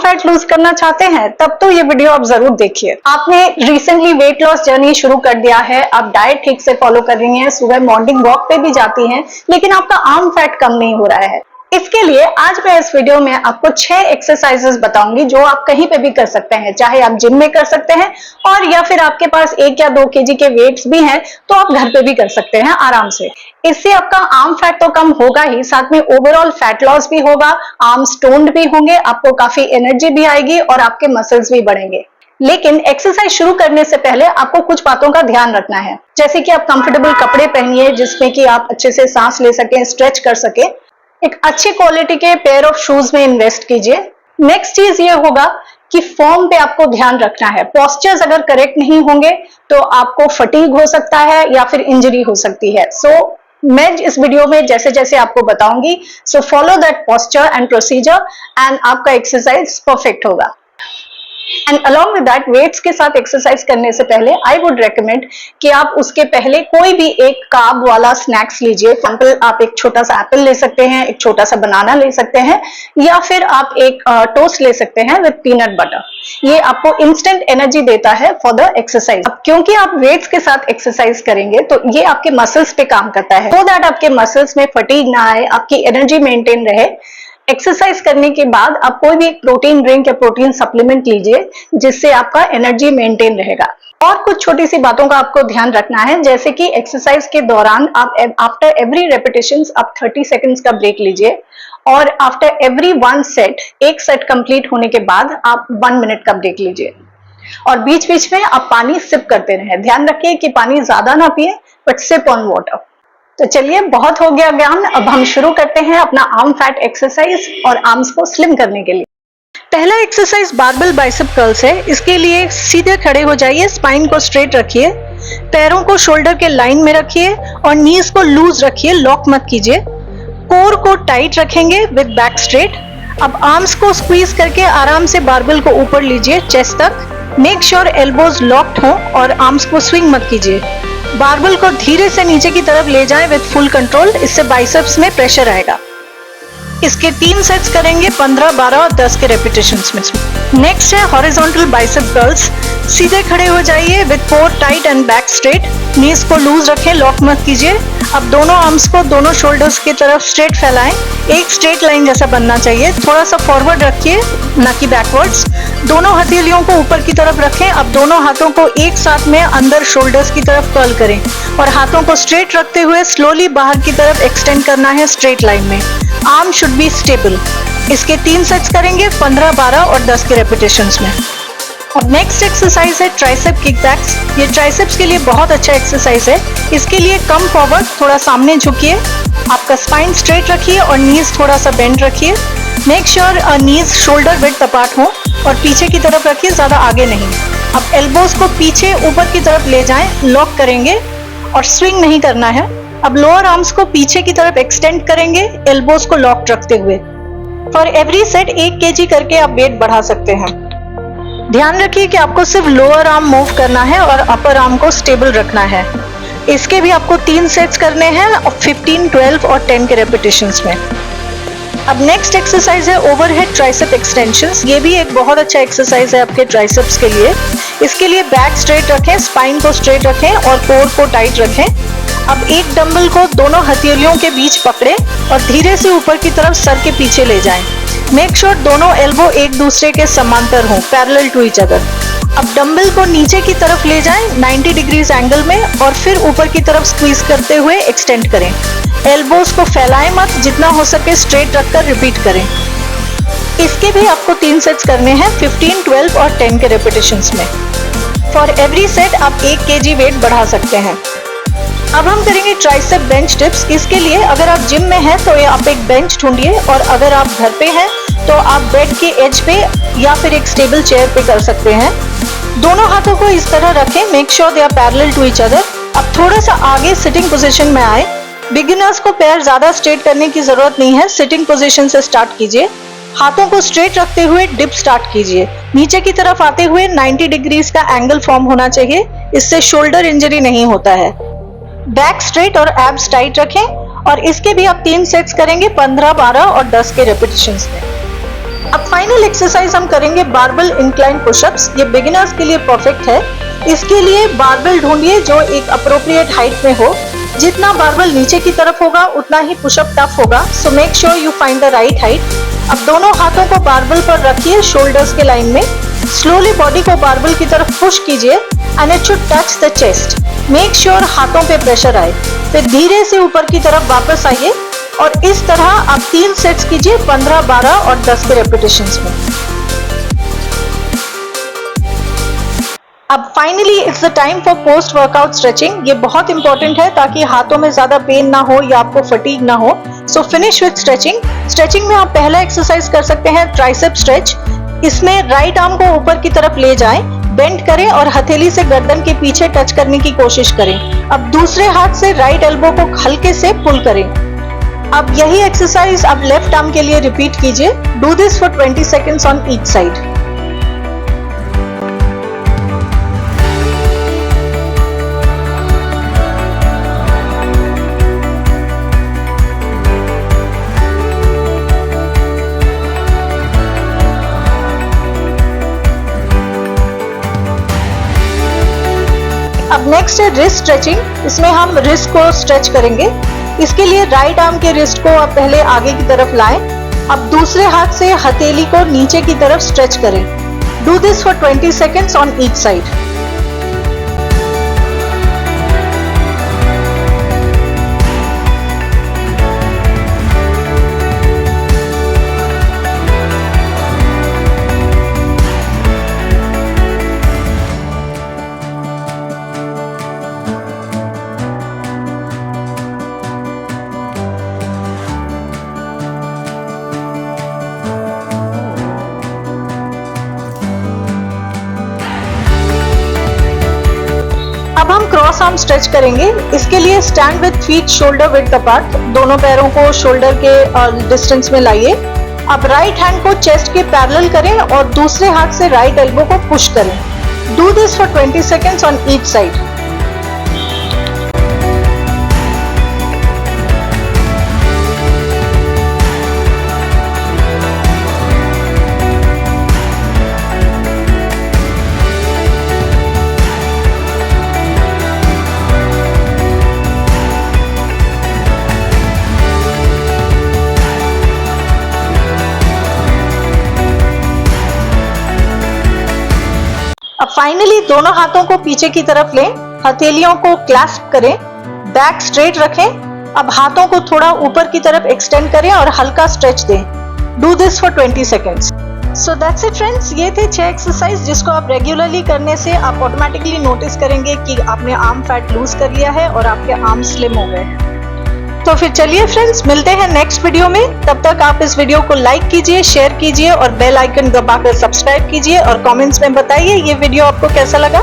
Fat loose करना चाहते हैं तब तो ये वीडियो आप जरूर देखिए। आपने रिसेंटली वेट लॉस जर्नी शुरू कर दिया है, आप डाइट ठीक से फॉलो कर रही हैं, सुबह मॉर्निंग वॉक पे भी जाती हैं, लेकिन आपका आर्म फैट कम नहीं हो रहा है। इसके लिए आज मैं इस वीडियो में आपको 6 एक्सरसाइजेस बताऊंगी जो आप कहीं पे भी कर सकते हैं, चाहे आप जिम में कर सकते हैं और या फिर आपके पास 1 या 2 केजी के वेट्स भी हैं तो आप घर पे भी कर सकते हैं आराम से। इससे आपका आर्म फैट तो कम होगा ही, साथ में ओवरऑल फैट लॉस भी होगा, आर्म्स टोन्ड भी होंगे, आपको काफी एनर्जी भी आएगी और आपके मसल्स भी बढ़ेंगे। लेकिन एक्सरसाइज शुरू करने से पहले आपको कुछ बातों का ध्यान रखना है, जैसे कि आप कंफर्टेबल कपड़े पहनिए जिसमें कि आप अच्छे से सांस ले सकें, स्ट्रेच कर सकें। एक अच्छी क्वालिटी के पेयर ऑफ शूज में इन्वेस्ट कीजिए। नेक्स्ट चीज ये होगा कि फॉर्म पे आपको ध्यान रखना है। पोस्चर्स अगर करेक्ट नहीं होंगे तो आपको फटीग हो सकता है या फिर इंजरी हो सकती है। मैं इस वीडियो में जैसे जैसे आपको बताऊंगी, so follow that posture and procedure and आपका एक्सरसाइज परफेक्ट होगा। And along with that, weights के साथ एक्सरसाइज करने से पहले आई वुड रेकमेंड कि आप उसके पहले कोई भी एक कार्ब वाला स्नैक्स लीजिए। एग्जाम्पल, आप एक छोटा सा एप्पल ले सकते हैं, एक छोटा सा बनाना ले सकते हैं, या फिर आप एक टोस्ट ले सकते हैं विद पीनट बटर। ये आपको इंस्टेंट एनर्जी देता है फॉर द एक्सरसाइज। अब क्योंकि आप वेट्स के साथ एक्सरसाइज करेंगे तो ये आपके मसल्स पे काम करता है, सो दैट आपके मसल्स में फटीग ना आए, आपकी एनर्जी मेंटेन रहे। एक्सरसाइज करने के बाद आप कोई भी प्रोटीन ड्रिंक या प्रोटीन सप्लीमेंट लीजिए जिससे आपका एनर्जी मेंटेन रहेगा। और कुछ छोटी सी बातों का आपको ध्यान रखना है, जैसे कि एक्सरसाइज के दौरान आप आफ्टर एवरी रेपिटेशंस आप 30 सेकंड्स का ब्रेक लीजिए और आफ्टर एवरी 1 सेट, एक सेट कंप्लीट होने के बाद आप 1 मिनट का ब्रेक लीजिए। और बीच बीच में आप पानी सिप करते रहें। ध्यान रखिए कि पानी ज्यादा ना पिए, बट सिप ऑन वाटर। तो चलिए, बहुत हो गया ज्ञान, अब हम शुरू करते हैं अपना आर्म फैट एक्सरसाइज और आर्म्स को स्लिम करने के लिए। पहला एक्सरसाइज बारबेल बाइसेप कर्ल्स है। इसके लिए सीधे खड़े हो जाइए, स्पाइन को स्ट्रेट रखिए, पैरों को शोल्डर के लाइन में रखिए और नीज को लूज रखिए, लॉक मत कीजिए। कोर को टाइट रखेंगे विद बैक स्ट्रेट। अब आर्म्स को स्क्वीज करके आराम से बारबेल को ऊपर लीजिए चेस्ट तक। मेक श्योर एल्बोज लॉक्ड हो और आर्म्स को स्विंग मत कीजिए। बारबेल को धीरे से नीचे की तरफ ले जाएं विद फुल कंट्रोल, इससे बाइसेप्स में प्रेशर आएगा। इसके 3 सेट्स करेंगे 15, 12 और 10 के रेपिटेशंस में। नेक्स्ट है हॉरिजॉन्टल बाइसेप कर्ल्स। सीधे खड़े हो जाइए with core tight and back straight. Knees को लूज रखें, लॉक मत कीजिए। अब दोनों आर्म्स को दोनों शोल्डर्स की तरफ स्ट्रेट फैलाएं, एक स्ट्रेट लाइन जैसा बनना चाहिए। थोड़ा सा फॉरवर्ड रखिए, ना कि बैकवर्ड्स। दोनों हथेलियों को ऊपर की तरफ रखें। अब दोनों हाथों को एक साथ में अंदर शोल्डर्स की तरफ कर्ल करें और हाथों को स्ट्रेट रखते हुए स्लोली बाहर की तरफ एक्सटेंड करना है स्ट्रेट लाइन में। Arm should be stable. इसके 3 सेट्स करेंगे 15, 12 और 10 के रेपिटेशंस में। और नेक्स्ट एक्सरसाइज है ट्राइसेप किकबैक्स। ये ट्राइसेप्स के लिए बहुत अच्छा एक्सरसाइज है। इसके लिए कम फॉरवर्ड, थोड़ा सामने झुकिए, आपका स्पाइन स्ट्रेट रखिए और नीज थोड़ा सा बेंड रखिए। मेक श्योर नीज शोल्डर विड्थ अपार्ट हो और पीछे की तरफ रखिए, ज्यादा आगे नहीं। अब एल्बोज को पीछे ऊपर की तरफ ले जाएं, लॉक करेंगे और स्विंग नहीं करना है। अब लोअर आर्म्स को पीछे की तरफ एक्सटेंड करेंगे, एल्बोज को लॉक रखते हुए। फॉर एवरी सेट 1 केजी करके आप वेट बढ़ा सकते हैं। ध्यान रखिए कि आपको सिर्फ लोअर आर्म मूव करना है और अपर आर्म को स्टेबल रखना है। इसके भी आपको 3 सेट्स करने हैं 15, 12 और 10 के रेपिटेशंस में। अब नेक्स्ट एक्सरसाइज है ओवरहेड ट्राइसेप एक्सटेंशंस। ये भी एक बहुत अच्छा एक्सरसाइज है आपके ट्राइसेप्स के लिए। इसके लिए बैक स्ट्रेट रखें, स्पाइन को स्ट्रेट रखें और कोर को टाइट रखें। अब एक डंबल को दोनों हथेलियों के बीच पकड़ें और धीरे से ऊपर की तरफ सर के पीछे ले जाएं। मेक श्योर दोनों एल्बो एक दूसरे के समांतर हों, पैरेलल टू ईच अदर। अब डंबल को नीचे की तरफ ले जाएं 90 डिग्रीज एंगल में और फिर ऊपर की तरफ स्क्वीज करते हुए एक्सटेंड करें। एल्बोज को फैलाएं मत, जितना हो सके स्ट्रेट रखकर रिपीट करें। इसके भी आपको 3 सेट्स करने हैं 15, 12 और 10 के रेपिटेशंस में। फॉर एवरी सेट आप 1 केजी वेट बढ़ा सकते हैं। अब हम करेंगे ट्राइसेप बेंच टिप्स। इसके लिए अगर आप जिम में हैं तो आप एक बेंच ढूंढिए और अगर आप घर पे हैं तो आप बेड के एज पे या फिर एक स्टेबल चेयर पे कर सकते हैं। दोनों हाथों को इस तरह रखें, make sure they are parallel to each other. अब थोड़ा सा आगे सिटिंग पोजीशन में आए। बिगिनर्स को पैर ज्यादा स्ट्रेट करने की जरूरत नहीं है, सिटिंग पोजीशन से स्टार्ट कीजिए। हाथों को स्ट्रेट रखते हुए डिप स्टार्ट कीजिए। नीचे की तरफ आते हुए 90 डिग्रीज का एंगल फॉर्म होना चाहिए, इससे शोल्डर इंजरी नहीं होता है। बैक स्ट्रेट और एब्स टाइट रखें और इसके भी आप 3 सेट्स करेंगे 15, 12 और 10 के रेपिटेशंस में। अब फाइनल एक्सरसाइज हम करेंगे बारबेल इंक्लाइन पुशअप्स। ये बिगिनर्स के लिए परफेक्ट है। इसके लिए बारबेल ढूंढिए जो एक अप्रोप्रिएट हाइट में हो। जितना बारबेल नीचे की तरफ होगा उतना ही पुशअप टफ होगा, so make sure you find the right height. अब दोनों हाथों को बारबेल पर रखिए शोल्डर्स के लाइन में। स्लोली बॉडी को बारबेल की तरफ पुश कीजिए and it should touch the chest. Make sure हाथों पे प्रेशर आए। फिर धीरे से ऊपर की तरफ वापस आइए और इस तरह आप 3 सेट्स कीजिए 15, 12 और 10 के रेपिटेशंस में। अब finally it's the time for post workout stretching. ये बहुत इंपॉर्टेंट है ताकि हाथों में ज्यादा पेन ना हो या आपको फटीग ना हो। सो फिनिश विद स्ट्रेचिंग। स्ट्रेचिंग में आप पहला एक्सरसाइज कर सकते हैं ट्राइसेप स्ट्रेच। इसमें राइट आर्म को ऊपर की तरफ ले जाएं, बेंड करें और हथेली से गर्दन के पीछे टच करने की कोशिश करें। अब दूसरे हाथ से राइट एल्बो को हल्के से पुल करें। अब यही एक्सरसाइज आप लेफ्ट आर्म के लिए रिपीट कीजिए। Do this for 20 seconds on each side. अब नेक्स्ट है रिस्ट स्ट्रेचिंग। इसमें हम रिस्ट को स्ट्रेच करेंगे। इसके लिए राइट आर्म के रिस्ट को आप पहले आगे की तरफ लाएं। अब दूसरे हाथ से हथेली को नीचे की तरफ स्ट्रेच करें। Do this for 20 seconds on each side. अब हम क्रॉस आर्म स्ट्रेच करेंगे। इसके लिए stand with feet shoulder width apart. दोनों पैरों को शोल्डर के डिस्टेंस में लाइए। अब राइट हैंड को चेस्ट के पैरेलल करें और दूसरे हाथ से राइट एल्बो को पुश करें। Do this for 20 seconds on each side. अब फाइनली दोनों हाथों को पीछे की तरफ लें, हथेलियों को क्लैस्प करें, बैक स्ट्रेट रखें। अब हाथों को थोड़ा ऊपर की तरफ एक्सटेंड करें और हल्का स्ट्रेच दें। Do this for 20 seconds. So that's it friends. ये थे 6 एक्सरसाइज जिसको आप रेगुलरली करने से आप ऑटोमेटिकली नोटिस करेंगे कि आपने आर्म फैट लूज कर लिया है और आपके आर्म स्लिम हो गए हैं। तो फिर चलिए फ्रेंड्स, मिलते हैं नेक्स्ट वीडियो में। तब तक आप इस वीडियो को लाइक कीजिए, शेयर कीजिए और बेल आइकन दबाकर सब्सक्राइब कीजिए और कमेंट्स में बताइए ये वीडियो आपको कैसा लगा।